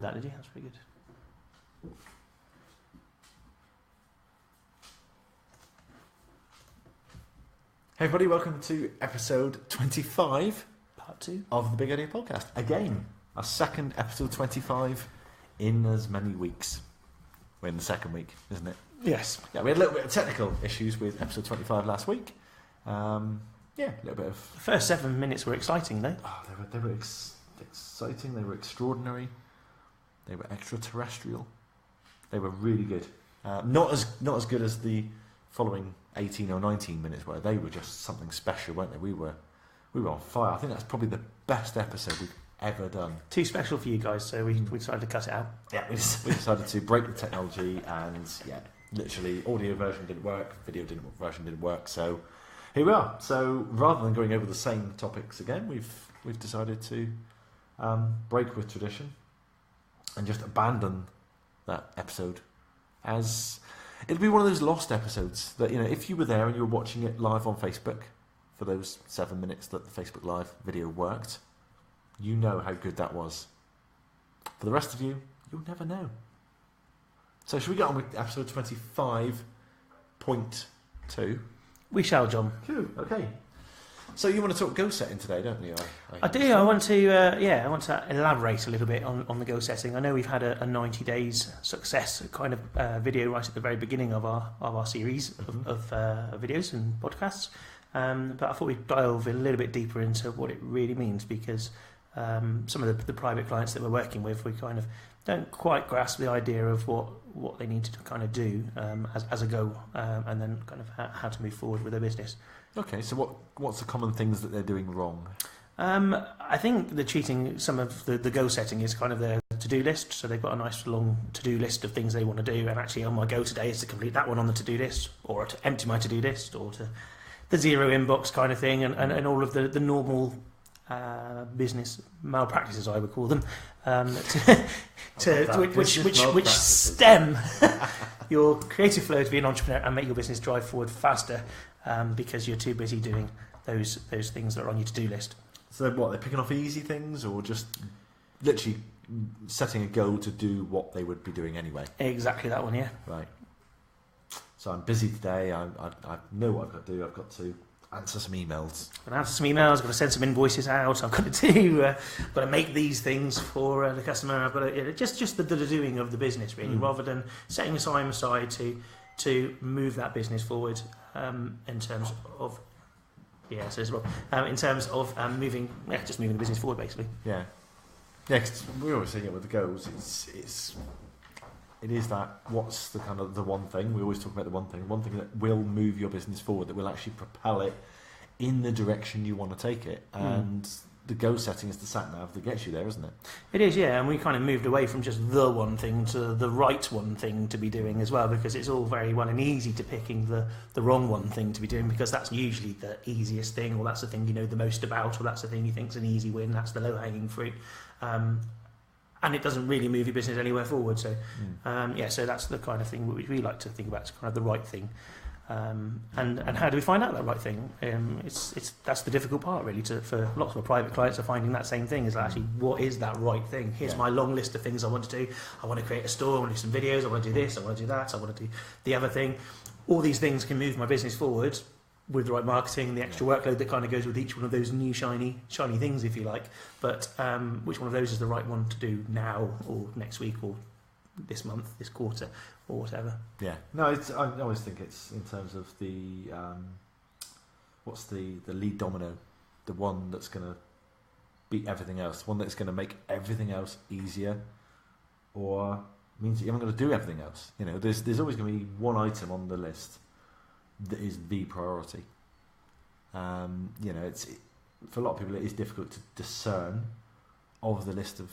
That did you? That's pretty good. Hey everybody, welcome to episode 25 Part 2 of the Big Idea Podcast. Again, our second episode 25 in as many weeks. We're in the second week, isn't it? Yes. Yeah, we had a little bit of technical issues with episode 25 last week. Yeah, a little bit of... The first 7 minutes were exciting, though. Oh, they were exciting, they were extraordinary, they were extraterrestrial. They were really good. Not as good as the following 18 or 19 minutes were. They were just something special, weren't they? We were on fire. I think that's probably the best episode we've ever done. Too special for you guys, so we decided to cut it out. Yeah, we decided to break the technology, and yeah, literally audio version didn't work, version didn't work. So here we are. So rather than going over the same topics again, we've decided to break with tradition and just abandon that episode, as it'll be one of those lost episodes that, you know, if you were there and you were watching it live on Facebook for those 7 minutes that the Facebook Live video worked, you know how good that was. For the rest of you, you'll never know. So should we get on with episode 25.2? We shall, John. Cool, okay. So you want to talk goal setting today, don't you? I do. I want to elaborate a little bit on the goal setting. I know we've had a 90 days success kind of video right at the very beginning of our series of videos and podcasts, but I thought we'd delve a little bit deeper into what it really means, because some of the private clients that we're working with, we kind of don't quite grasp the idea of what they need to kind of do as a goal, and then kind of how to move forward with their business. Okay, so what's the common things that they're doing wrong? I think the cheating, some of the goal setting is kind of their to-do list. So they've got a nice long to-do list of things they want to do, and actually on my go today is to complete that one on the to-do list, or to empty my to-do list, or to the zero inbox kind of thing, and all of the normal business malpractices, I would call them, which stem your creative flow to be an entrepreneur and make your business drive forward faster, because you're too busy doing those things that are on your to-do list. So what, they're picking off easy things, or just literally setting a goal to do what they would be doing anyway? Exactly that one, yeah. Right. So I'm busy today, I know what I've got to do. I've got to answer some emails. I've got to answer some emails, I've got to send some invoices out, I've got to got to make these things for the customer, I've got to, just the doing of the business, really, rather than setting time aside to move that business forward, in terms of moving the business forward, basically. Yeah, because we always say, with the goals, it is that, what's the kind of the one thing, we always talk about the one thing that will move your business forward, that will actually propel it in the direction you want to take it, and the goal setting is the sat-nav that gets you there, isn't it? It is, yeah, and we kind of moved away from just the one thing to the right one thing to be doing as well, because it's all very well and easy to picking the wrong one thing to be doing, because that's usually the easiest thing, or that's the thing you know the most about, or that's the thing you think's an easy win, that's the low-hanging fruit. And it doesn't really move your business anywhere forward. So, so that's the kind of thing we like to think about. It's kind of the right thing, and how do we find out that right thing? That's the difficult part, really. For lots of our private clients are finding that same thing. Is actually, what is that right thing? Here's my long list of things I want to do. I want to create a store. I want to do some videos. I want to do this. I want to do that. I want to do the other thing. All these things can move my business forward with the right marketing and the extra workload that kind of goes with each one of those new shiny things, if you like. But which one of those is the right one to do now, or next week, or this month, this quarter, or whatever? Yeah. No, I always think it's in terms of the what's the lead domino, the one that's going to beat everything else, one that's going to make everything else easier, or means that you haven't got to do everything else. You know, there's always going to be one item on the list that is the priority. It's for a lot of people, it is difficult to discern of the list of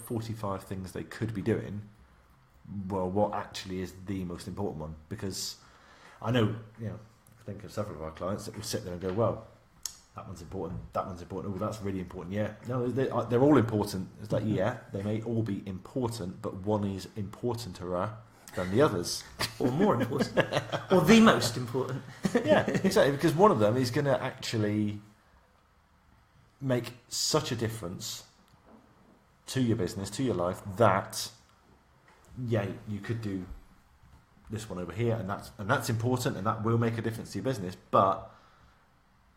45 things they could be doing, well, what actually is the most important one. Because I know, I think of several of our clients that will sit there and go, well, that one's important, oh, that's really important. Yeah, no, they're all important. It's like, yeah, they may all be important, but one is importanter than the others. Or more important. Or the most important. Yeah, exactly, because one of them is going to actually make such a difference to your business, to your life, that you could do this one over here, and that's important, and that will make a difference to your business. But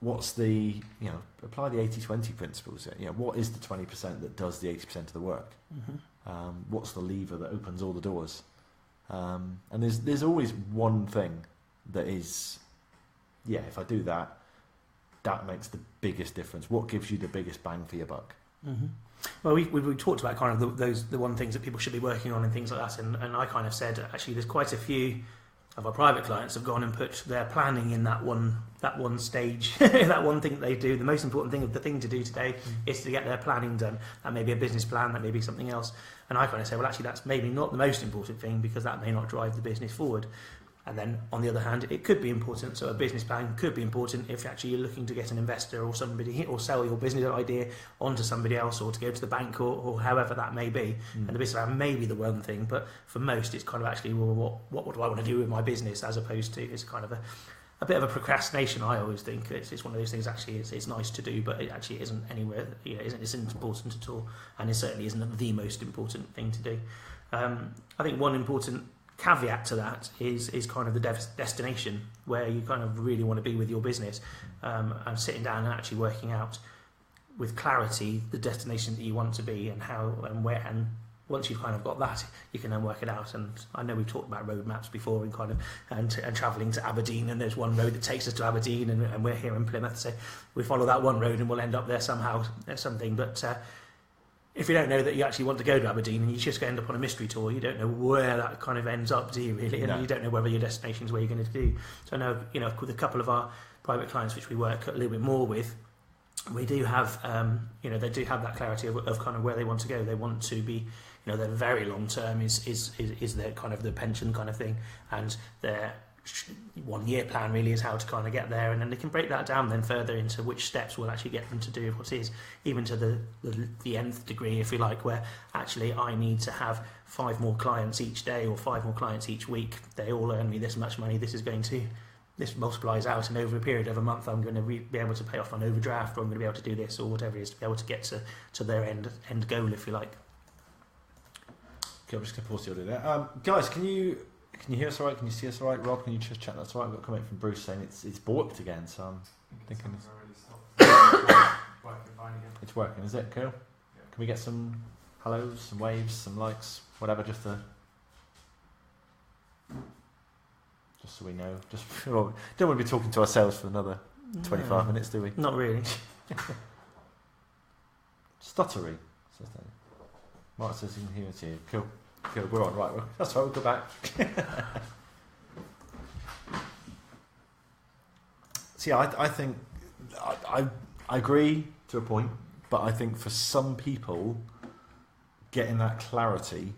what's the apply the 80-20 principles? What is the 20% that does the 80% of the work? What's the lever that opens all the doors? And there's always one thing that is, if I do that, that makes the biggest difference. What gives you the biggest bang for your buck? Well, we talked about kind of the one things that people should be working on and things like that, and I kind of said actually there's quite a few of our private clients have gone and put their planning in that one stage, that one thing that they do. The most important thing, the thing to do today is to get their planning done. That may be a business plan, that may be something else. And I kind of say, well, actually, that's maybe not the most important thing because that may not drive the business forward. And then, on the other hand, it could be important. So a business plan could be important if actually you're looking to get an investor or somebody, or sell your business idea onto somebody else, or to go to the bank, or however that may be. And the business plan may be the one thing, but for most, it's kind of actually, well, what do I want to do with my business, as opposed to it's kind of a bit of a procrastination. I always think it's one of those things. Actually, it's nice to do, but it actually isn't anywhere. Isn't important at all, and it certainly isn't the most important thing to do. I think one important caveat to that is kind of the destination, where you kind of really want to be with your business, and sitting down and actually working out with clarity the destination that you want to be and how and where. And once you've kind of got that, you can then work it out. And I know we've talked about roadmaps before, and kind of and travelling to Aberdeen, and there's one road that takes us to Aberdeen, and we're here in Plymouth, so we follow that one road and we'll end up there somehow. There's something, but if you don't know that you actually want to go to Aberdeen and you just end up on a mystery tour, you don't know where that kind of ends up, do you really? And you don't know whether your destination is where you're going to do. So I know, with a couple of our private clients which we work a little bit more with, we do have, they do have that clarity of kind of where they want to go. They want to be, their very long term is their kind of the pension kind of thing, and their 1 year plan really is how to kind of get there, and then they can break that down then further into which steps will actually get them to do what is, even to the nth degree, if you like, where actually I need to have 5 more clients each day or 5 more clients each week. They all earn me this much money. This multiplies out, and over a period of a month I'm going to be able to pay off on overdraft, or I'm going to be able to do this, or whatever it is, to be able to get to their end goal, if you like. Okay, I'm just going to pause the audio there. Guys, Can you hear us all right? Can you see us all right? Rob, can you just check that's all right? I've got a comment from Bruce saying it's borked again, so I'm thinking it's working. Is it? Cool. Yeah. Can we get some hellos, some waves, some likes, whatever, just so we know. Don't want to be talking to ourselves for another 25 minutes, do we? Not really. Stuttery. Mark says you can hear it here. Cool. Cool, we're on, right, that's right, we'll go back. See, I think, I agree to a point, but I think for some people, getting that clarity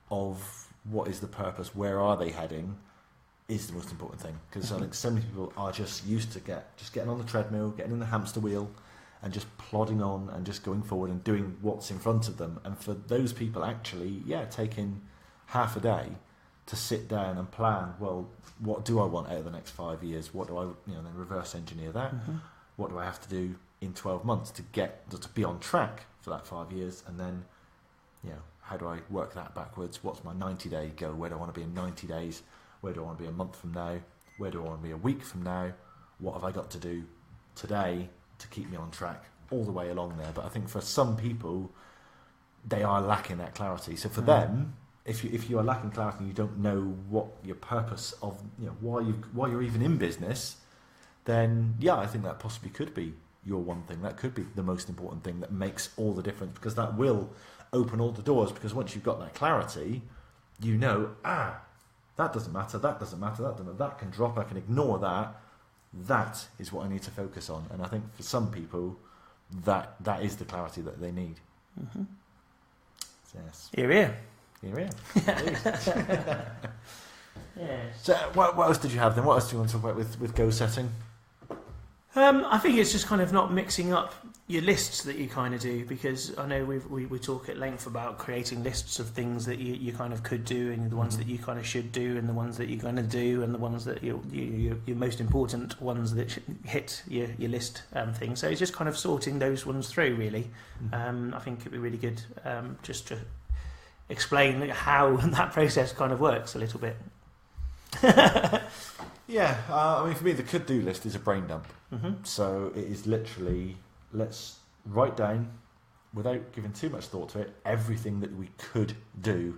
of what is the purpose, where are they heading, is the most important thing. Because I think so many people are just used to getting on the treadmill, getting in the hamster wheel, and just plodding on and just going forward and doing what's in front of them. And for those people, actually, taking half a day to sit down and plan, well, what do I want out of the next 5 years? What do I, then reverse engineer that? What do I have to do in 12 months to be on track for that 5 years? And then, how do I work that backwards? What's my 90-day goal? Where do I want to be in 90 days? Where do I want to be a month from now? Where do I want to be a week from now? What have I got to do today to keep me on track all the way along there? But I think for some people, they are lacking that clarity. So for them, if you are lacking clarity and you don't know what your purpose of, why you're even in business, then I think that possibly could be your one thing. That could be the most important thing that makes all the difference, because that will open all the doors. Because once you've got that clarity, that doesn't matter, that can drop, I can ignore that. That is what I need to focus on. And I think for some people, that is the clarity that they need. Yes. Here. Yes. So what else did you have then? What else do you want to talk about with goal setting? I think it's just kind of not mixing up your lists that you kind of do, because I know we talk at length about creating lists of things that you kind of could do, and the ones that you kind of should do, and the ones that you're going to do, and the ones that your most important ones that should hit your list thing. So it's just kind of sorting those ones through, really. I think it'd be really good just to explain how that process kind of works a little bit. Yeah, I mean, for me, the could-do list is a brain dump. Mm-hmm. So it is literally, let's write down, without giving too much thought to it, everything that we could do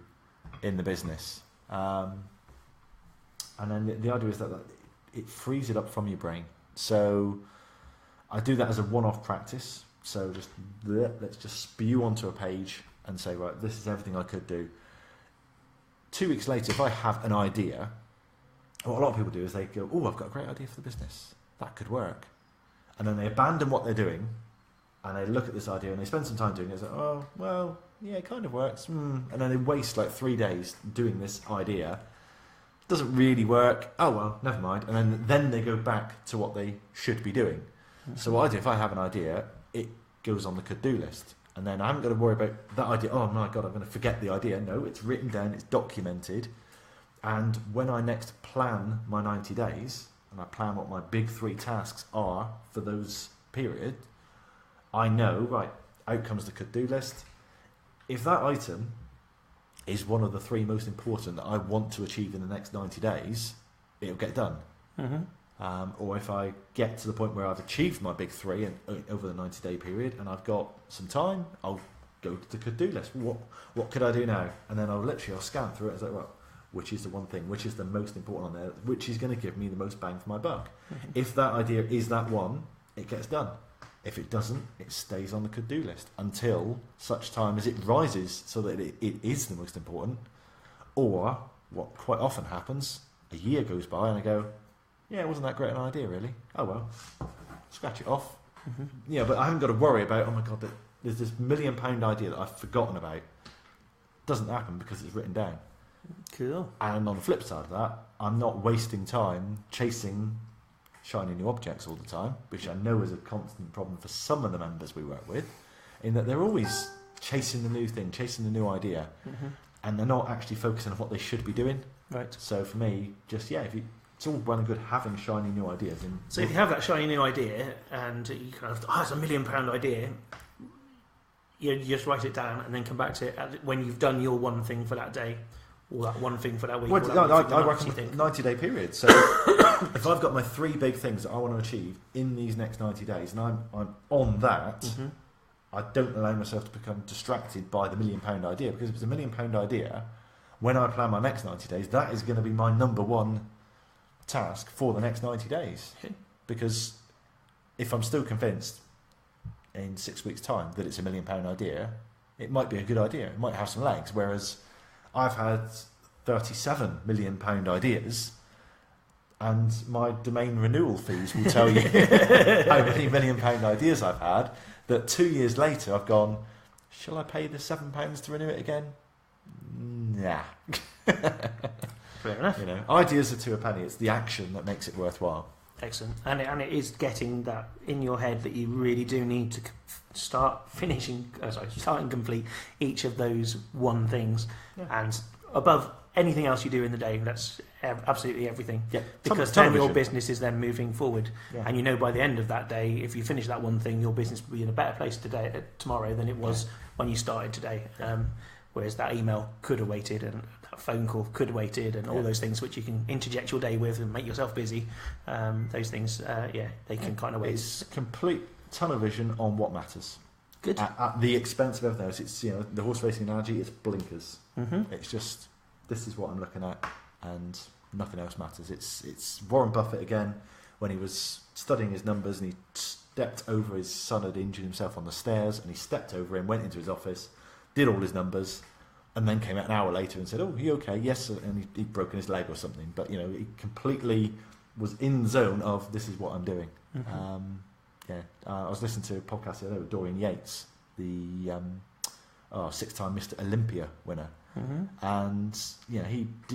in the business. And then the idea is that it frees it up from your brain. So I do that as a one-off practice. So just let's just spew onto a page and say, right, this is everything I could do. 2 weeks later, if I have an idea, what a lot of people do is they go, oh, I've got a great idea for the business. That could work. And then they abandon what they're doing and they look at this idea and they spend some time doing it. It's like, oh, well, yeah, it kind of works. And then they waste like 3 days doing this idea. Doesn't really work. Oh, well, never mind. And then they go back to what they should be doing. Mm-hmm. So what I do, if I have an idea, it goes on the could-do list. And then I haven't got to worry about that idea. Oh, my God, I'm going to forget the idea. No, it's written down, it's documented. And when I next plan my 90 days, and I plan what my big 3 tasks are for those period, I know, right, out comes the could-do list. If that item is one of the 3 most important that I want to achieve in the next 90 days, it'll get done. Mm-hmm. Or if I get to the point where I've achieved my big 3 over the 90-day period and I've got some time, I'll go to the could-do list. What could I do now? And then I'll scan through it and say, well, which is the one thing, which is the most important on there, which is going to give me the most bang for my buck. Mm-hmm. If that idea is that one, it gets done. If it doesn't, it stays on the could-do list until such time as it rises so that it is the most important. Or, what quite often happens, a year goes by and I go, yeah, it wasn't that great an idea, really. Oh, well, scratch it off. Mm-hmm. Yeah, but I haven't got to worry about, oh my God, there's this £1 million idea that I've forgotten about. Doesn't happen because it's written down. Cool. And on the flip side of that, I'm not wasting time chasing shiny new objects all the time, which I know is a constant problem for some of the members we work with, in that they're always chasing the new thing, chasing the new idea, and they're not actually focusing on what they should be doing. Right. So for me, just, it's all well and good having shiny new ideas. So if you have that shiny new idea and you kind of, it's £1 million idea, you just write it down and then come back to it when you've done your one thing for that day. Or that one thing for that week. Well, I work on a 90-day period. So if I've got my 3 big things that I want to achieve in these next 90 days, and I'm on that, I don't allow myself to become distracted by the £1 million idea. Because if it's a £1 million idea, when I plan my next 90 days, that is going to be my number one task for the next 90 days. Because if I'm still convinced in 6 weeks' time that it's a £1 million idea, it might be a good idea. It might have some legs. Whereas I've had 37 £1 million ideas, and my domain renewal fees will tell you how many £1 million ideas I've had, that 2 years later I've gone, shall I pay the £7 to renew it again? Nah. Fair enough. Ideas are to a penny. It's the action that makes it worthwhile. Excellent. And it is getting that in your head that you really do need to start and complete each of those one things. Yeah. And above anything else you do in the day, that's absolutely everything. Yeah. Because then your business is then moving forward. Yeah. And by the end of that day, if you finish that one thing, your business will be in a better place tomorrow than it was when you started today. Whereas that email could have waited, and that phone call could have waited, and all those things which you can interject your day with and make yourself busy. Those things, they can kind of wait. It's complete tunnel vision on what matters. Good. At the expense of everything else. It's the horse racing analogy. It's blinkers. Mm-hmm. It's just, this is what I'm looking at, and nothing else matters. It's Warren Buffett again when he was studying his numbers and he stepped over his son had injured himself on the stairs, and he stepped over him, went into his office, did all his numbers, and then came out an hour later and said, "Oh, are you okay?" "Yes," and he'd broken his leg or something. But he completely was in the zone of, this is what I'm doing. Mm-hmm. I was listening to a podcast the other day with Dorian Yates, the 6-time Mr. Olympia winner, and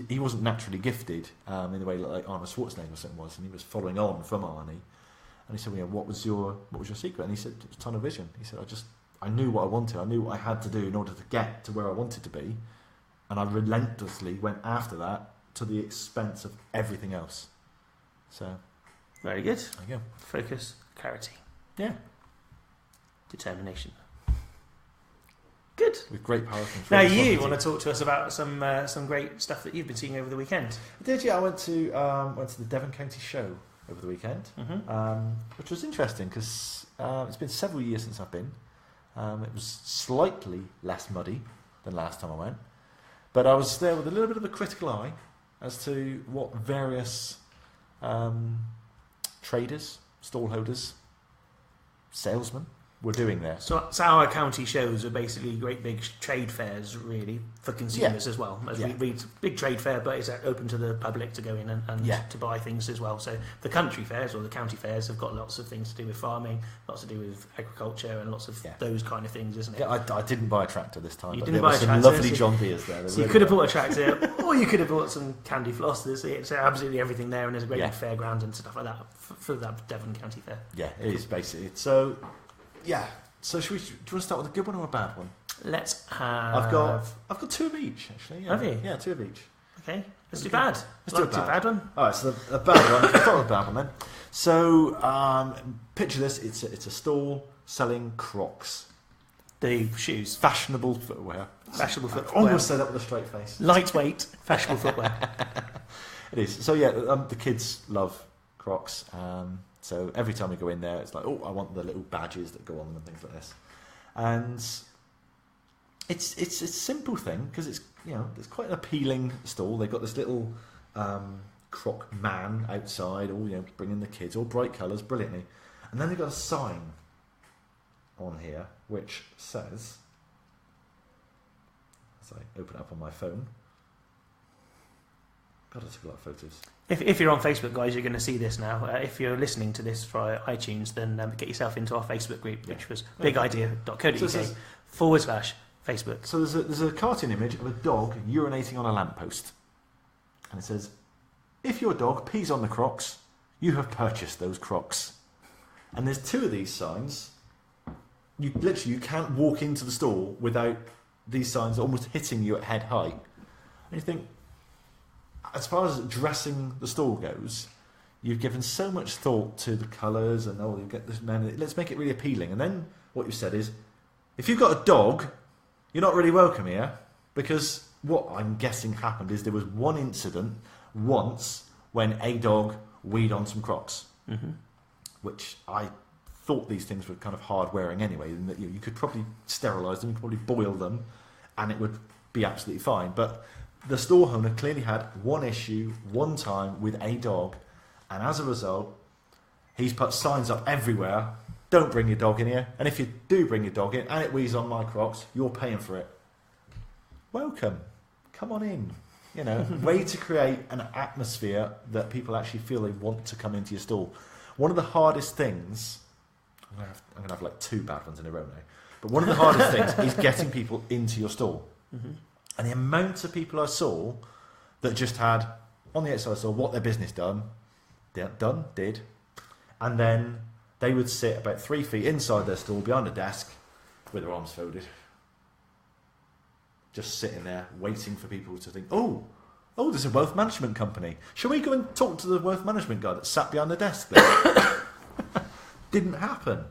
he wasn't naturally gifted in the way like Arnold Schwarzenegger or something was, and he was following on from Arnie. And he said, well, what was your secret? And he said, it was tunnel vision. He said, I knew what I wanted. I knew what I had to do in order to get to where I wanted to be. And I relentlessly went after that to the expense of everything else. So, very good. There you go. Focus, clarity. Yeah. Determination. Good. With great power comes Now great you responsibility. want to talk to us about some great stuff that you've been seeing over the weekend. I did, yeah. I went to the Devon County show over the weekend, which was interesting because it's been several years since I've been. It was slightly less muddy than last time I went, but I was there with a little bit of a critical eye as to what various traders, stallholders, salesmen were doing there. So our county shows are basically great big trade fairs, really, for consumers as well. As we read, big trade fair, but it's open to the public to go in and to buy things as well. So the country fairs or the county fairs have got lots of things to do with farming, lots to do with agriculture, and lots of those kind of things, isn't it? Yeah, I didn't buy a tractor this time. You but didn't there buy were a some tractor, lovely so- John Deere's there. So you could have bought a tractor, or you could have bought some candy floss. There's absolutely everything there, and there's a great big fairground and stuff like that for that Devon County Fair. Yeah, it is basically. So, yeah. So do you want to start with a good one or a bad one? Let's have... I've got two of each, actually. Yeah. Have you? Yeah, two of each. Okay, let's do bad. Let's do a bad one. All right, so the bad one. Let's start with the bad one then. So, picture this. It's a stall selling Crocs. The shoes. Fashionable footwear. Fashionable footwear. Almost said that with a straight face. Lightweight, fashionable footwear. It is. So, yeah, the kids love Crocs. So every time we go in there, it's like, oh, I want the little badges that go on them and things like this. And it's a simple thing because it's quite an appealing stall. They've got this little Croc man outside, all bringing the kids, all bright colours, brilliantly. And then they've got a sign on here which says, as I open it up on my phone. God, I took a lot of photos. If you're on Facebook, guys, you're going to see this now. If you're listening to this via iTunes, then get yourself into our Facebook group, which was bigidea.co.uk/Facebook. So there's a cartoon image of a dog urinating on a lamppost. And it says, if your dog pees on the Crocs, you have purchased those Crocs. And there's two of these signs. You can't walk into the store without these signs almost hitting you at head height. And you think, as far as dressing the store goes, you've given so much thought to the colours and you get this man. Let's make it really appealing. And then what you said is, if you've got a dog, you're not really welcome here, because what I'm guessing happened is there was one incident once when a dog weed on some Crocs, which I thought these things were kind of hard wearing anyway, and that you could probably sterilise them, you could probably boil them, and it would be absolutely fine. But the store owner clearly had one issue, one time, with a dog, and as a result, he's put signs up everywhere, don't bring your dog in here, and if you do bring your dog in, and it wheezes on my Crocs, you're paying for it. Welcome. Come on in. Way to create an atmosphere that people actually feel they want to come into your stall. One of the hardest things, I'm going to have like two bad ones in a row now, but one of the hardest things is getting people into your stall. And the amount of people I saw that just had, on the outside, saw what their business did, and then they would sit about 3 feet inside their stall, behind a desk, with their arms folded, just sitting there, waiting for people to think, oh, there's a wealth management company. Shall we go and talk to the wealth management guy that sat behind the desk there? Didn't happen.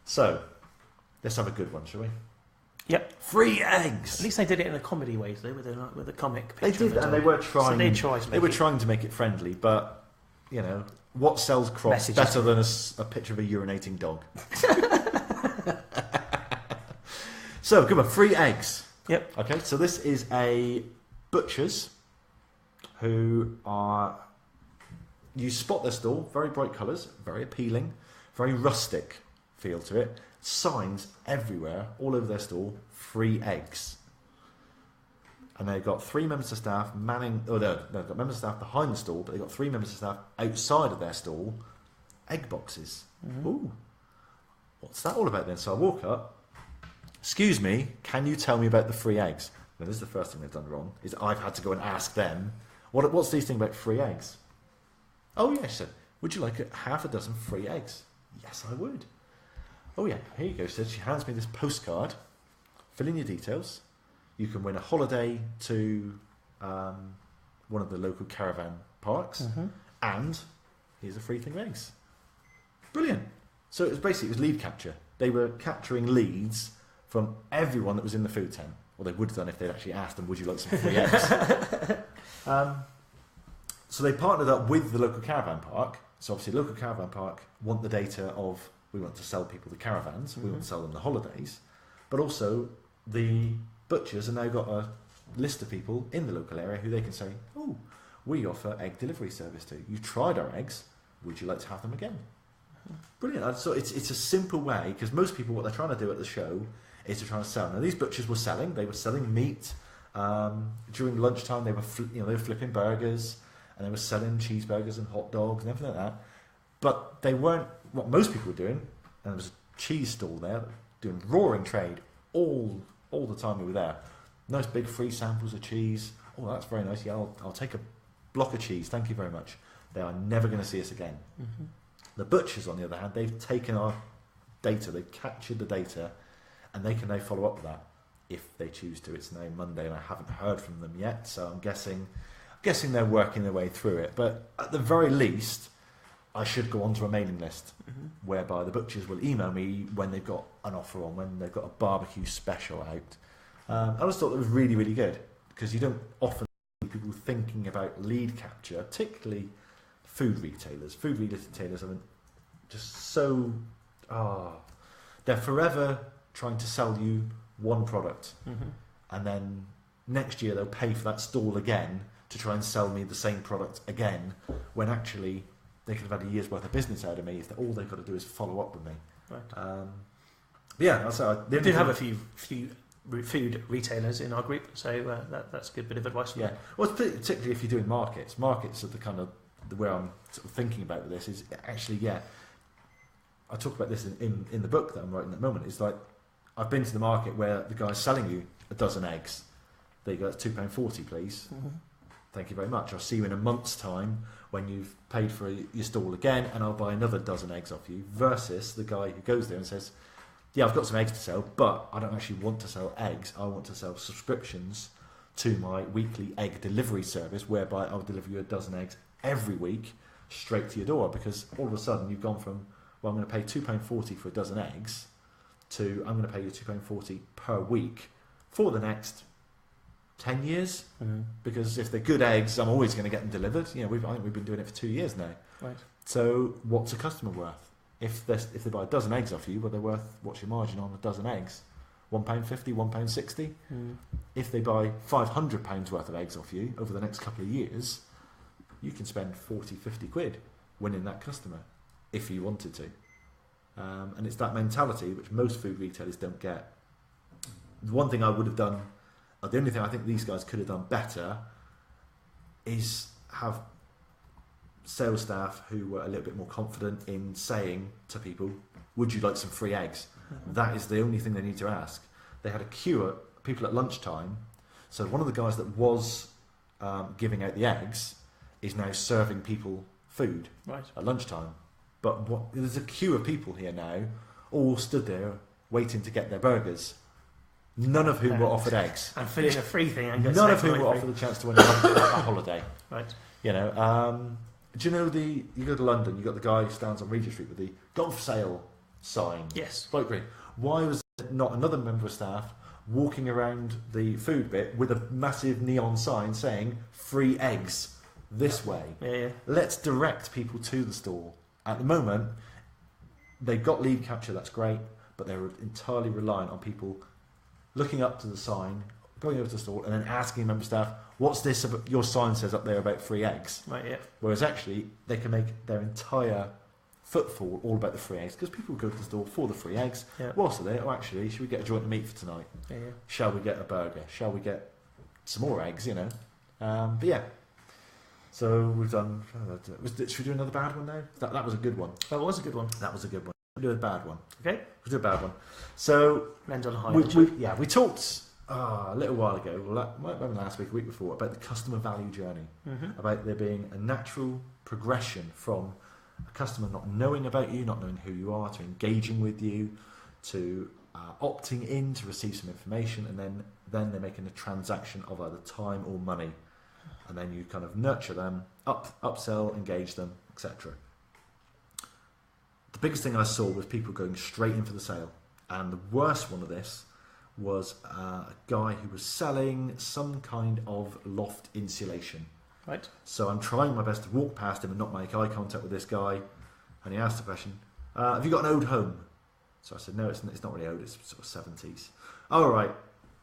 So, let's have a good one, shall we? Yep. Free eggs. At least they did it in a comedy way, though, with a comic They picture. did, and they were trying. So they tried to they were trying to make it friendly, but what sells Crocs Messages. better than a picture of a urinating dog? So, come on, free eggs. Yep. Okay, so this is a butcher's who are. You spot their stall, very bright colours, very appealing, very rustic feel to it. Signs everywhere, all over their stall, free eggs. And they've got 3 members of staff manning. Oh, no, they've got members of staff behind the stall, but they've got 3 members of staff outside of their stall, egg boxes. Ooh, what's that all about then? So I walk up. Excuse me, can you tell me about the free eggs? Now, this is the first thing they've done wrong, is I've had to go and ask them, what's these things about free eggs? Oh, yes, sir. Would you like half a dozen free eggs? Yes, I would. Oh yeah, here you go, says. She hands me this postcard. Fill in your details. You can win a holiday to one of the local caravan parks, and here's a free thing of eggs. Brilliant. So it was lead capture. They were capturing leads from everyone that was in the food tent. Well, they would have done if they'd actually asked them, would you like some free eggs? So they partnered up with the local caravan park. So obviously the local caravan park want the data of, we want to sell people the caravans, we want to sell them the holidays, but also the butchers have now got a list of people in the local area who they can say, oh, we offer egg delivery service to. You've tried our eggs, would you like to have them again? Brilliant. So it's a simple way, because most people, what they're trying to do at the show is to try and sell. Now these butchers were selling. They were selling meat. During lunchtime, they were flipping burgers, and they were selling cheeseburgers and hot dogs and everything like that. But they weren't what most people were doing. And there was a cheese stall there doing roaring trade all the time we were there. Nice big free samples of cheese. Oh, that's very nice. Yeah, I'll take a block of cheese. Thank you very much. They are never going to see us again. The butchers, on the other hand, they've taken our data, they've captured the data, and they can now follow up with that if they choose to. It's now Monday, and I haven't heard from them yet, so I'm guessing they're working their way through it. But at the very least, I should go onto a mailing list whereby the butchers will email me when they've got an offer on, when they've got a barbecue special out. I just thought that was really, really good, because you don't often see people thinking about lead capture, particularly food retailers. Food retailers are just so... they're forever trying to sell you one product. And then next year they'll pay for that stall again to try and sell me the same product again, when actually they could have had a year's worth of business out of me if all they've got to do is follow up with me. Right. We do have a few food retailers in our group, so that's a good bit of advice for them. Well, particularly if you're doing markets. Markets are the kind of where I'm sort of thinking about with this is actually, I talk about this in the book that I'm writing at the moment. It's like, I've been to the market where the guy's selling you a dozen eggs. There you go, that's £2.40, please. Thank you very much. I'll see you in a month's time when you've paid for your stall again, and I'll buy another dozen eggs off you, versus the guy who goes there and says, yeah, I've got some eggs to sell, but I don't actually want to sell eggs. I want to sell subscriptions to my weekly egg delivery service, whereby I'll deliver you a dozen eggs every week straight to your door, because all of a sudden you've gone from, well, I'm going to pay £2.40 for a dozen eggs to I'm going to pay you £2.40 per week for the next 10 years, because if they're good eggs, I'm always going to get them delivered. I think we've been doing it for 2 years now. Right. So what's a customer worth? If they buy a dozen eggs off you, well, they're worth, what's your margin on a dozen eggs? £1.50, £1.60. If they buy £500 worth of eggs off you over the next couple of years, you can spend 40, 50 quid winning that customer if you wanted to. And it's that mentality which most food retailers don't get. The one thing I would have done, the only thing I think these guys could have done better, is have sales staff who were a little bit more confident in saying to people, would you like some free eggs? That is the only thing they need to ask. They had a queue at people at lunchtime, so one of the guys that was giving out the eggs is now serving people food at lunchtime. But there's a queue of people here now, all stood there waiting to get their burgers, none of whom were offered eggs. And filling a free thing. And none of whom were offered the chance to win a holiday. Right. Do you know you go to London, you've got the guy who stands on Regent Street with the golf sale sign. Yes. Quite great. Why was there not another member of staff walking around the food bit with a massive neon sign saying free eggs this way? Yeah. Let's direct people to the store. At the moment, they've got lead capture, that's great, but they're entirely reliant on people looking up to the sign, going over to the store, and then asking member staff, what's this about, your sign says up there about free eggs? Right, yeah. Whereas actually, they can make their entire footfall all about the free eggs, because people go to the store for the free eggs. Yeah. Whilst they're there, actually, should we get a joint of meat for tonight? Yeah. Shall we get a burger? Shall we get some more eggs, But yeah. So we've done... Should we do another bad one now? That was a good one. That was a good one. That was a good one. We'll do a bad one. Okay. We'll do a bad one. So... End on a high. We talked a little while ago, might have been last week, a week before, about the customer value journey. About there being a natural progression from a customer not knowing about you, not knowing who you are, to engaging with you, to opting in to receive some information, and then they're making a transaction of either time or money, and then you kind of nurture them, upsell, engage them, etc. The biggest thing I saw was people going straight in for the sale, and the worst one of this was a guy who was selling some kind of loft insulation. Right. So I'm trying my best to walk past him and not make eye contact with this guy, and he asked the question, have you got an old home? So I said, no, it's not really old, it's sort of 70s. All right,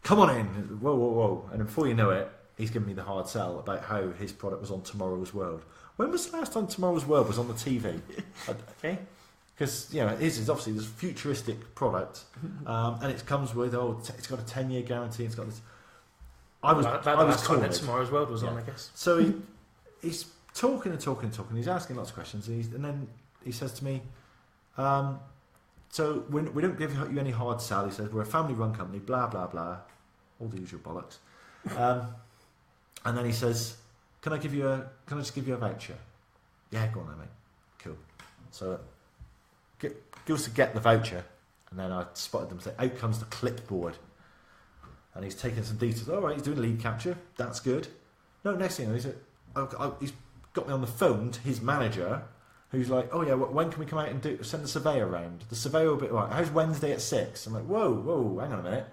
come on in. Whoa, whoa, whoa. And before you know it, he's giving me the hard sell about how his product was on Tomorrow's World. When was the last time Tomorrow's World was on the TV? Okay. Because, you know, it is obviously this futuristic product, and it comes with, it's got a 10-year guarantee, it's got this... I was told that Tomorrow's World was on, I guess. So he's talking and talking and talking, he's asking lots of questions, and then he says to me, so we don't give you any hard sell. He says, we're a family-run company, blah, blah, blah, all the usual bollocks. And then he says, can I just give you a voucher? Yeah, go on then, mate. Cool. So goes to get the voucher, and then I spotted them say, out comes the clipboard. And he's taking some details. All right, he's doing lead capture. That's good. No, next thing, he's got me on the phone to his manager, who's like, oh yeah, when can we come out and send the surveyor round? The surveyor will be, right, how's Wednesday at 6? I'm like, whoa, hang on a minute.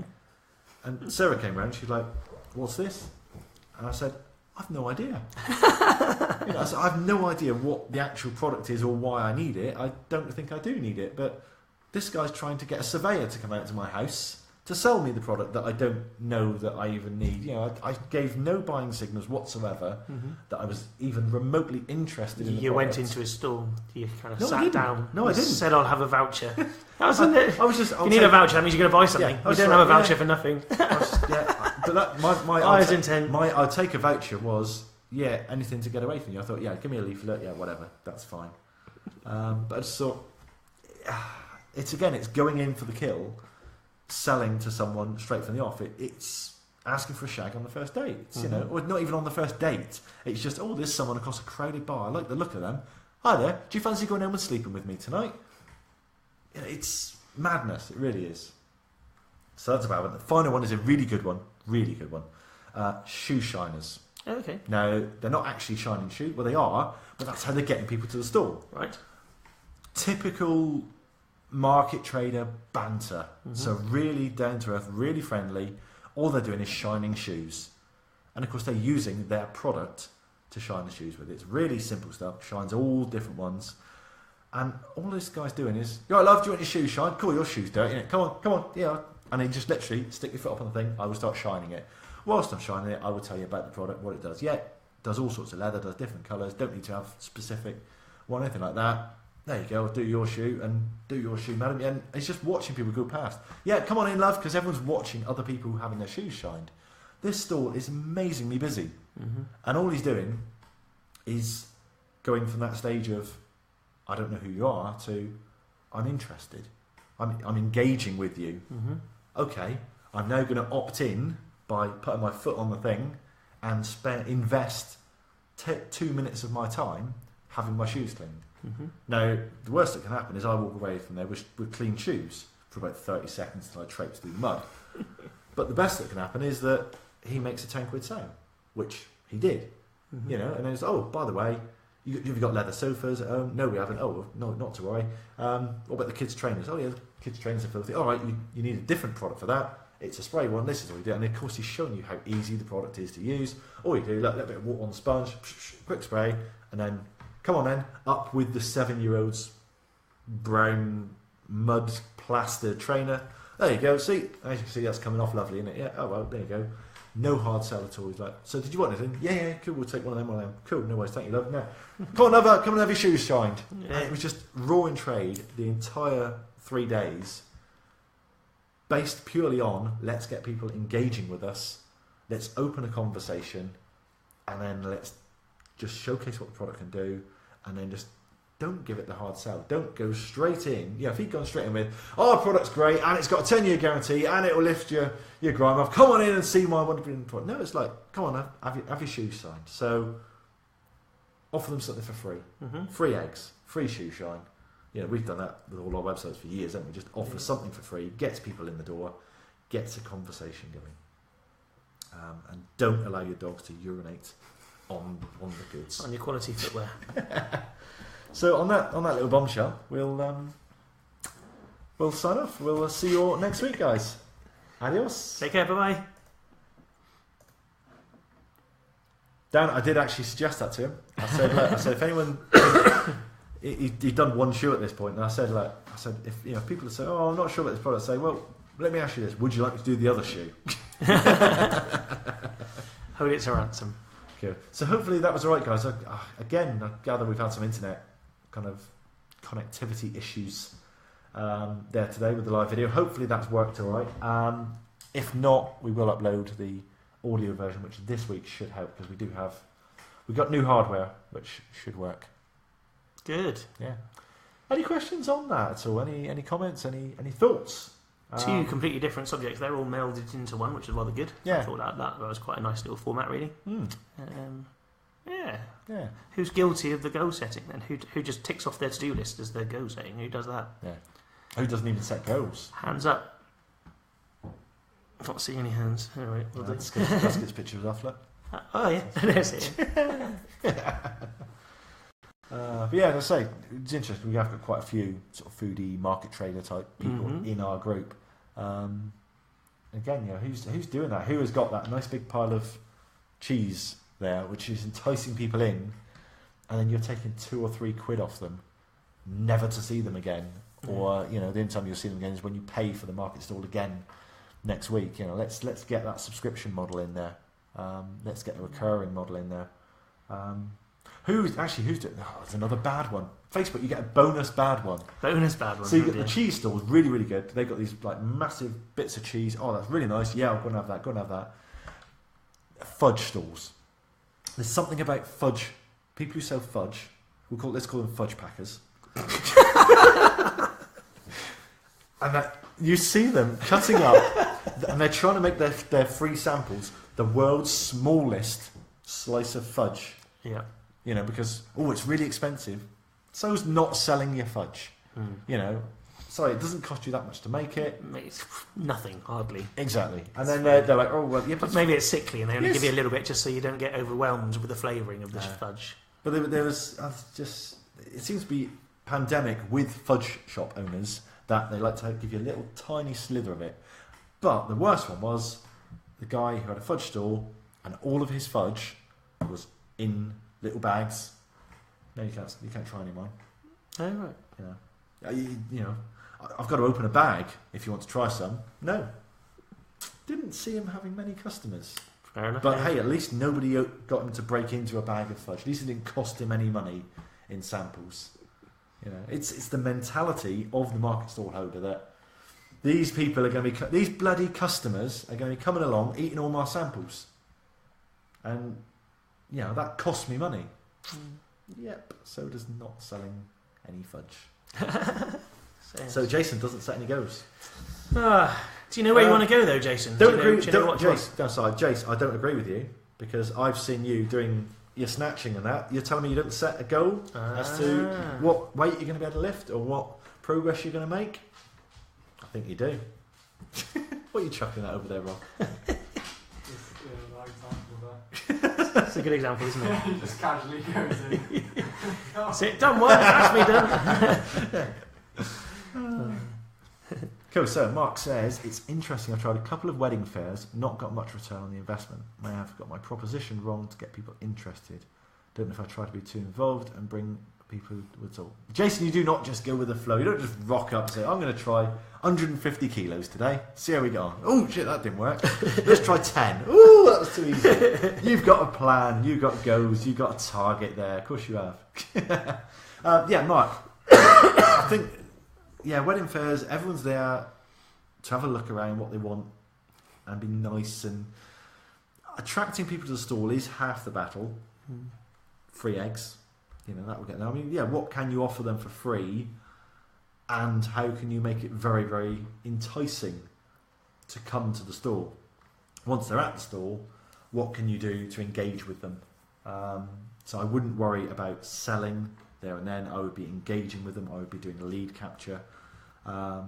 And Sarah came round, she's like, what's this? And I said, I've no idea. I said, I've no idea what the actual product is or why I need it. I don't think I do need it, but this guy's trying to get a surveyor to come out to my house to sell me the product that I don't know that I even need. You know, I gave no buying signals whatsoever that I was even remotely interested in the product. You went into a store, you kind of sat down. No, I didn't. Said, I'll have a voucher. That wasn't it. I was just... You need a voucher, that means you're going to buy something. Yeah, you don't have a voucher for nothing. But that, I'll take a voucher was, anything to get away from you. I thought, give me a leaflet, whatever, that's fine. But I just thought, it's going in for the kill, selling to someone straight from the off. It's asking for a shag on the first date. It's, or not even on the first date. It's just, there's someone across a crowded bar. I like the look of them. Hi there, do you fancy going home and sleeping with me tonight? It's madness. It really is. So that's about it. The final one is a really good one. Really good one. Shoe shiners. Oh, okay. Now, they're not actually shining shoes. Well, they are, but that's how they're getting people to the store. Right. Typical market trader banter. So really down to earth, really friendly. All they're doing is shining shoes. And of course, they're using their product to shine the shoes with. It's really simple stuff. Shines all different ones. And all this guy's doing is, love, do you want your shoes shined? Cool, your shoes dirty, innit? Come on, yeah. And then just literally stick your foot up on the thing, I will start shining it. Whilst I'm shining it, I will tell you about the product, what it does. Yeah, it does all sorts of leather, does different colours, don't need to have specific one, anything like that. There you go, do your shoe, madam. And it's just watching people go past. Yeah, come on in, love, because everyone's watching other people having their shoes shined. This store is amazingly busy. And all he's doing is going from that stage of, I don't know who you are, to, I'm interested. I'm engaging with you. Okay, I'm now going to opt in by putting my foot on the thing and invest 2 minutes of my time having my shoes cleaned. Now, the worst that can happen is I walk away from there with clean shoes for about 30 seconds until I traipse through the mud. But the best that can happen is that he makes a £10 sale, which he did. And then it's, by the way, you've got leather sofas at home? No, we haven't. Oh, no, not to worry. What about the kids' trainers? Oh, yeah, the kids' trainers are filthy. All right, you need a different product for that. It's a spray one. This is what you do. And of course, he's showing you how easy the product is to use. All you do, a little bit of water on the sponge, quick spray, and then, come on then, up with the 7-year-old's brown mud plaster trainer. There you go. See, as you can see, that's coming off lovely, isn't it? Yeah, oh, well, there you go. No hard sell at all. He's like, so did you want anything? Yeah, cool, we'll take one of them. Cool, no worries, thank you, love. No. Come on, come and have your shoes shined. Yeah. And it was just raw in trade the entire 3 days, based purely on, let's get people engaging with us, let's open a conversation, and then let's just showcase what the product can do, and then just don't give it the hard sell. Don't go straight in. If he'd gone straight in with, our product's great, and it's got a 10-year guarantee, and it will lift your grime off. Come on in and see my wonderful product. No, it's like, come on, have your shoes signed. So offer them something for free. Free eggs, free shoe shine. We've done that with all our websites for years, haven't we? Just offer something for free, gets people in the door, gets a conversation going. And don't allow your dogs to urinate on the goods. On your quality footwear. So on that little bombshell, we'll sign off. We'll see you all next week, guys. Adios. Take care. Bye bye. Dan, I did actually suggest that to him. I said, if anyone, he'd done one shoe at this point, and I said, if people say, "Oh, I'm not sure about this product," say, "Well, let me ask you this: would you like to do the other shoe?" Hold it to ransom. Good. So hopefully that was all right, guys. Again, I gather we've had some internet kind of connectivity issues there today with the live video. Hopefully that's worked all right. If not, we will upload the audio version, which this week should help because we've got new hardware which should work. Good. Yeah. Any questions on that at all? Any comments? Any thoughts? Two completely different subjects. They're all melded into one, which is rather good. Yeah. I thought that was quite a nice little format, really. Yeah. Who's guilty of the goal setting then? Who just ticks off their to-do list as their goal setting? Who does that? Yeah. Who doesn't even set goals? Hands up. I can't see any hands. Anyway, That's good picture of Uffler. Oh yeah, there's it. But yeah, as I say, it's interesting. We have got quite a few sort of foodie market trader type people in our group. Again, who's doing that? Who has got that nice big pile of cheese there, which is enticing people in, and then you're taking £2 or £3 off them, never to see them again, or the only time you'll see them again is when you pay for the market stall again next week. Let's get that subscription model in there. Let's get the recurring model in there. Who's doing? Oh, there's another bad one. Facebook, you get a bonus bad one. Bonus bad one. So you get the cheese stalls, really, really good. They've got these like massive bits of cheese. Oh, that's really nice. Yeah, I'm going to have that. Go and have that. Fudge stalls. There's something about fudge. People who sell fudge, let's call them fudge packers. And you see them cutting up, and they're trying to make their free samples the world's smallest slice of fudge. Yeah. Because it's really expensive. So's not selling your fudge. Sorry, it doesn't cost you that much to make it. It's nothing, hardly. Exactly. And then they're like, oh well, yeah, but maybe it's sickly, and they only give you a little bit just so you don't get overwhelmed with the flavouring of this fudge. But there was it seems to be pandemic with fudge shop owners that they like to give you a little tiny slither of it. But the worst one was the guy who had a fudge stall, and all of his fudge was in little bags. No, you can't try any of mine. Oh right. I've got to open a bag if you want to try some. No, didn't see him having many customers. Fair enough. But hey, at least nobody got him to break into a bag of fudge. At least it didn't cost him any money in samples. It's the mentality of the market stall holder that these people are going to be these bloody customers are going to be coming along eating all my samples, and that costs me money. Yep. So does not selling any fudge. So Jason doesn't set any goals. Do you know where you want to go though, Jason? Jace, I don't agree with you because I've seen you doing your snatching and that. You're telling me you don't set a goal as to what weight you're going to be able to lift or what progress you're going to make. I think you do. What are you chucking that over there, Rob? That's a good example, isn't it? He just casually goes in. That's it, done what? That's me done. Cool, so Mark says, it's interesting, I've tried a couple of wedding fairs, not got much return on the investment. May have got my proposition wrong to get people interested. Don't know if I try to be too involved and bring people with all. Jason, you do not just go with the flow. You don't just rock up and say, I'm going to try 150 kilos today. See how we go on. Oh shit, that didn't work. Let's try 10. Oh, that was too easy. You've got a plan, you've got goals, you've got a target there. Of course you have. Mark, I think, wedding fairs, everyone's there to have a look around what they want and be nice, and attracting people to the stall is half the battle. Free eggs. That will get them. I mean, what can you offer them for free, and how can you make it very, very enticing to come to the store? Once they're at the store, what can you do to engage with them? So I wouldn't worry about selling there and then. I would be engaging with them. I would be doing lead capture. I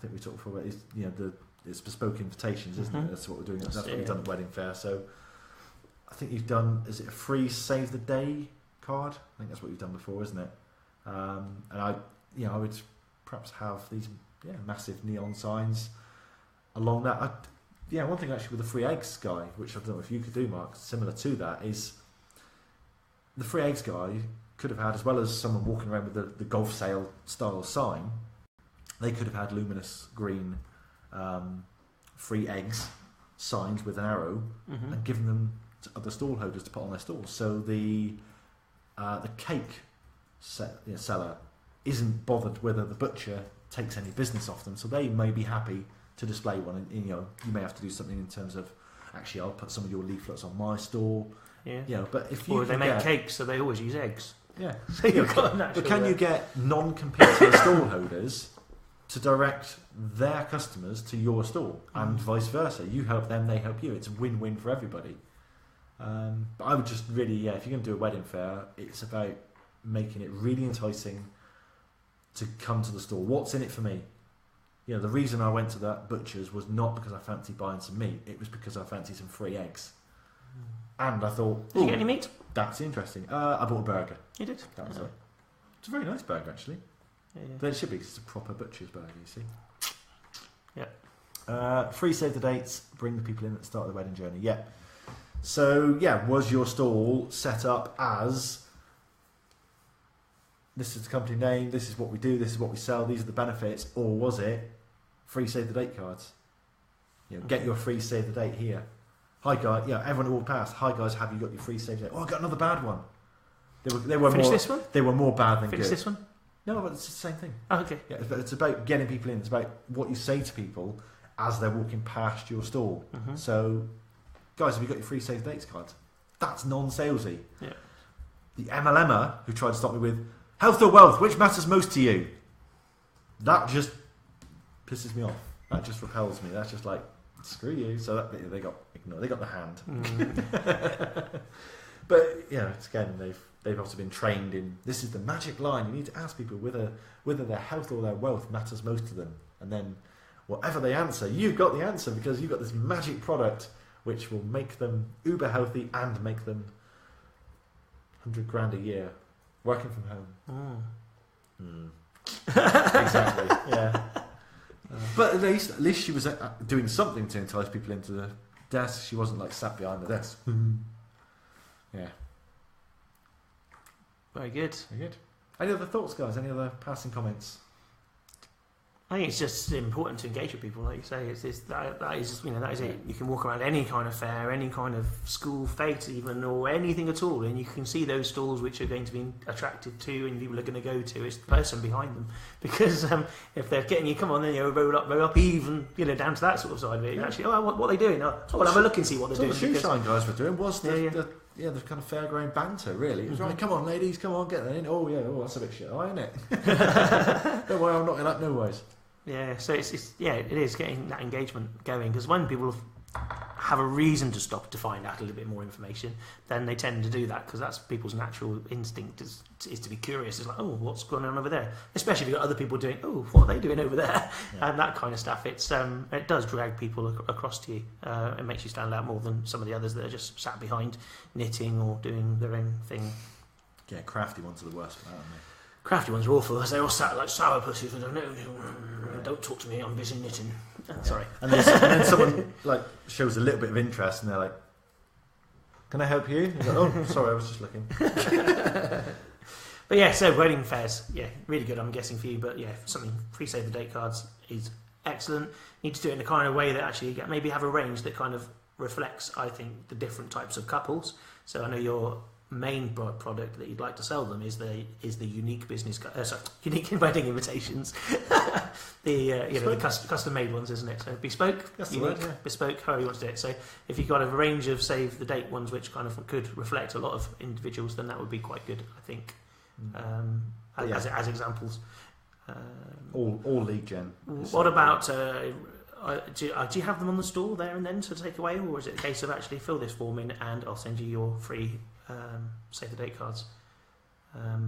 think we talked before about it's bespoke invitations, isn't it? That's what we're doing. That's what we've done at Wedding Fair. So I think you've done. Is it a free save the day card? I think that's what you've done before, isn't it? And I would perhaps have these massive neon signs along that. One thing actually with the free eggs guy, which I don't know if you could do, Mark, similar to that, is the free eggs guy could have had, as well as someone walking around with the golf sale style sign, they could have had luminous green free eggs signs with an arrow and given them to other stall holders to put on their stalls. So the cake seller isn't bothered whether the butcher takes any business off them, so they may be happy to display one. And you may have to do something in terms of, actually, I'll put some of your leaflets on my stall. Yeah. But if you they make cakes, so they always use eggs. Yeah. So you've got but can you get non-competitor stall holders to direct their customers to your stall, and vice versa? You help them, they help you. It's a win-win for everybody. But I would just really, if you're going to do a wedding fair, it's about making it really enticing to come to the store. What's in it for me? The reason I went to that butcher's was not because I fancied buying some meat. It was because I fancied some free eggs. And I thought, did you get any meat? That's interesting. I bought a burger. You did? That was it. It's a very nice burger, actually. Yeah. But it should be, 'cause it's a proper butcher's burger, you see. Yeah. Free save the dates, bring the people in at the start of the wedding journey. Yeah. So, was your stall set up as, this is the company name, this is what we do, this is what we sell, these are the benefits, or was it free save the date cards? Get your free save the date here. Hi guys, everyone who walked past. Hi guys, have you got your free save the date? Oh, I got another bad one. They were Finish more, this one? They were more bad than Finish good. this one? No, but it's the same thing. Oh, okay. Yeah, it's about getting people in. It's about what you say to people as they're walking past your stall. So, guys, have you got your free save dates cards? That's non-salesy. Yeah. The MLMer who tried to stop me with health or wealth, which matters most to you? That just pisses me off. That just repels me. That's just like, screw you. So they got ignored. They got the hand. But it's again, they've also been trained in, this is the magic line. You need to ask people whether their health or their wealth matters most to them, and then whatever they answer, you've got the answer, because you've got this magic product which will make them uber healthy and make them $100,000 a year working from home. Exactly. Yeah. But at least she was doing something to entice people into the desk. She wasn't like sat behind the desk. Yeah. Very good. Very good. Any other thoughts, guys? Any other passing comments? I think it's just important to engage with people, like you say. That is it. You can walk around any kind of fair, any kind of school fete, even, or anything at all, and you can see those stalls which are going to be attracted to, and people are going to go to. It's the person behind them, because if they're getting you, come on, then roll up, even down to that sort of side of it. Yeah. Actually, what are they doing? Well, have a look and see what they're doing. What the shoe shine guys were doing was the kind of fairground banter, really. It was right, come on, ladies, come on, get that in. Oh, yeah, that's a bit shit, isn't it? Don't worry, I'm not in that no ways. Yeah, so it is getting that engagement going, because when people have a reason to stop to find out a little bit more information, then they tend to do that, because that's people's natural instinct is to be curious. It's like, oh, what's going on over there? Especially if you've got other people doing, oh, what are they doing over there? Yeah. And that kind of stuff. It does drag people across to you. It makes you stand out more than some of the others that are just sat behind knitting or doing their own thing. Yeah, crafty ones are the worst for that, aren't they? Crafty ones are awful. They all sat like sour pussies. Don't talk to me. I'm busy knitting. Sorry. And then someone shows a little bit of interest, and they're like, "Can I help you?" He's like, "Oh, sorry, I was just looking." But so wedding fairs, really good. I'm guessing for you, but something free save the date cards is excellent. You need to do it in a kind of way that actually maybe have a range that kind of reflects, I think, the different types of couples. So I know your main product that you'd like to sell them is the unique unique wedding invitations. The custom made ones, isn't it? So bespoke, that's unique, the word, bespoke, however you want to do it. So if you've got a range of save the date ones which kind of could reflect a lot of individuals, then that would be quite good, I think. As examples. All lead gen. What about? Do you have them on the store there and then to take away, or is it a case of actually fill this form in and I'll send you your free save the date cards?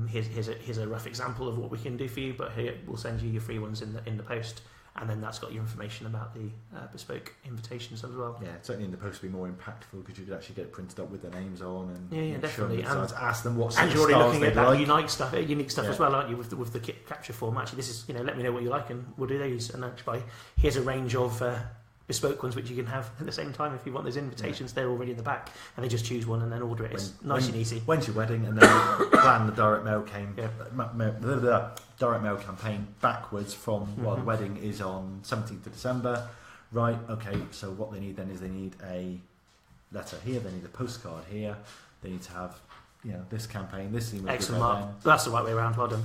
Here's a rough example of what we can do for you, but here we'll send you your free ones in the post, and then that's got your information about the bespoke invitations as well. Yeah, certainly in the post would be more impactful because you could actually get it printed up with their names on and Yeah, definitely. And ask them what sort and of you're already styles looking at they'd that like. unique stuff as well, aren't you? With the kit capture form. Actually, this is let me know what you like, and we'll do these. And actually, here's a range of bespoke ones which you can have at the same time if you want those invitations. They're already in the back, and they just choose one and then order it. It's nice and easy. When's your wedding? And then plan the direct mail direct mail campaign backwards from the wedding is on 17th of December. Right, okay, so what they need then is they need a letter here, they need a postcard here, they need to have this campaign, this email. Excellent, Mark. That's the right way around. Well done.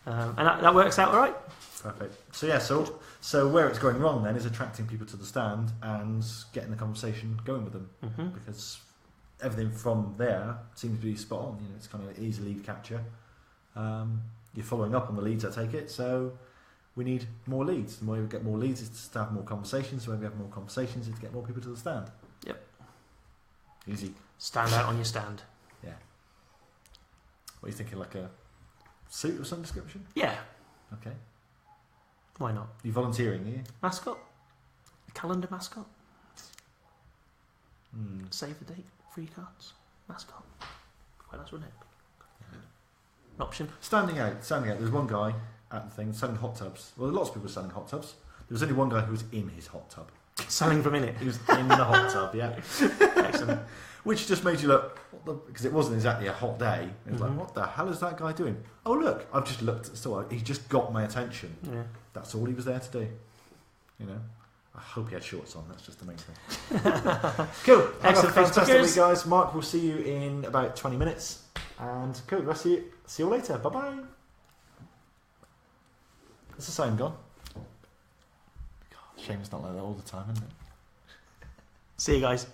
And that works out all right. Perfect. So yeah, so where it's going wrong then is attracting people to the stand and getting the conversation going with them, because everything from there seems to be spot on. It's kind of easy lead capture. You're following up on the leads, I take it. So we need more leads. The way we get more leads is to have more conversations. The way we have more conversations is to get more people to the stand. Yep. Easy. Stand out on your stand. Yeah. What are you thinking? Like a suit of some description? Yeah. Okay. Why not? You volunteering, are you? Mascot? A calendar mascot? Save the date, free cards, mascot. Quite nice, wouldn't it? An option. Standing out. There's one guy at the thing selling hot tubs. Well, lots of people were selling hot tubs. There was only one guy who was in his hot tub. Selling from in it? He was in the hot tub, yeah. Excellent. Which just made you look, because it wasn't exactly a hot day. It was like, what the hell is that guy doing? Oh, look, I've just looked at the store. He just got my attention. Yeah. That's all he was there to do. I hope he had shorts on. That's just the main thing. Cool. Have a fantastic week, guys. Mark, we'll see you in about 20 minutes. And cool, the rest of you, see you later. Bye-bye. Is the sound gone? God, shame it's not like that all the time, isn't it? See you guys.